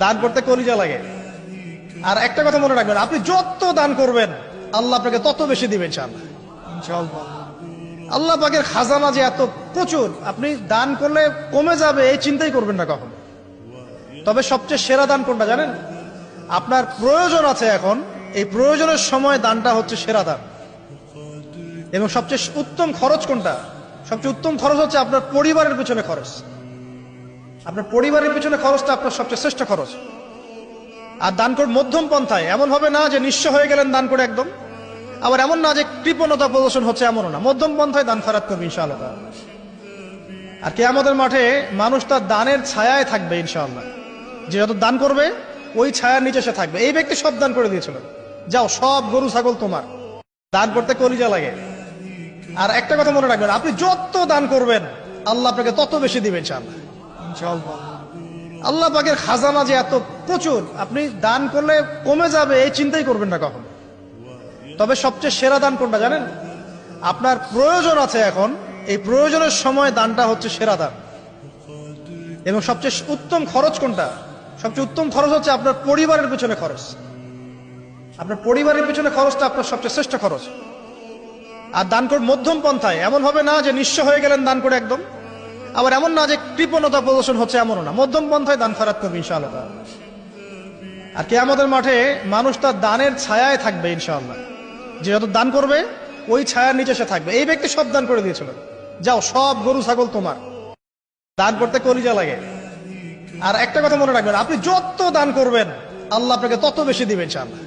দান করতে কলিজা লাগে। আর একটা কথা মনে রাখবেন, আপনি যত দান করবেন আল্লাহ আপনাকে তত বেশি দিবেন ইনশাআল্লাহ। আল্লাহ পাকের খাজানা যে এত প্রচুর, আপনি দান করলে কমে যাবে এই চিন্তাই করবেন না কখন। তবে সবচেয়ে সেরা দান কোনটা জানেন? আপনার প্রয়োজন আছে এখন, এই প্রয়োজনের সময় দানটা হচ্ছে সেরা দান। এবং সবচেয়ে উত্তম খরচ কোনটা? সবচেয়ে উত্তম খরচ হচ্ছে আপনার পরিবারের পিছনে খরচ। আপনার পরিবারের পিছনে খরচটা আপনার সবচেয়ে শ্রেষ্ঠ খরচ। আর দান করে মধ্যম পন্থায়, এমন হবে না যে নিঃস্ব হয়ে গেলেন দান করে একদম, আবার এমন না যে কৃপণতা প্রদর্শন হচ্ছে, এমনও না। মধ্যম পন্থায় দান খয়রাত করবে ইনশাআল্লাহ। আর কিয়ামতের মাঠে মানুষ তার দানের ছায়ায় থাকবে ইনশাআল্লাহ। যে যত দান করবে ওই ছায়ার নিচে সে থাকবে। এই ব্যক্তি সব দান করে দিয়েছিল, যাও সব গরু ছাগল তোমার। দান করতে কলিজা লাগে। আর একটা কথা মনে রাখবেন, আপনি যত দান করবেন আল্লাহ আপনাকে তত বেশি দিবেন ইনশাআল্লাহ। আল্লাহ পাকের খাজানা যে এত প্রচুর, আপনি দান করলে কমে যাবে এই চিন্তাই করবেন না কখন। তবে সবচেয়ে সেরা দান কোনটা জানেন? আপনার প্রয়োজন আছে এখন, এই প্রয়োজনের সময় দানটা হচ্ছে সেরা দান। এবং সবচেয়ে উত্তম খরচ কোনটা? সবচেয়ে উত্তম খরচ হচ্ছে আপনার পরিবারের পিছনে খরচ। আপনার পরিবারের পিছনে খরচটা আপনার সবচেয়ে শ্রেষ্ঠ খরচ। আর দান করে মধ্যম পন্থায়, এমন হবে না যে নিঃস্ব হয়ে গেলেন দান করে একদম, আবার এমন না যে কৃপণতা প্রদর্শন হচ্ছে, এমনও না। মধ্যম পন্থায় দান খয়রাত করবে ইনশাআল্লাহ। আর কিয়ামতের মাঠে মানুষ তার দানের ছায়ায় থাকবে ইনশাআল্লাহ। যে যত দান করবে ওই ছায়ার নিচে সে থাকবে। এই ব্যক্তি সব দান করে দিয়েছিল, যাও সব গরু ছাগল তোমার। দান করতে কলিজা লাগে। আর একটা কথা মনে রাখবেন, আপনি যত দান করবেন আল্লাহ আপনাকে তত বেশি দিবেন ইনশাআল্লাহ।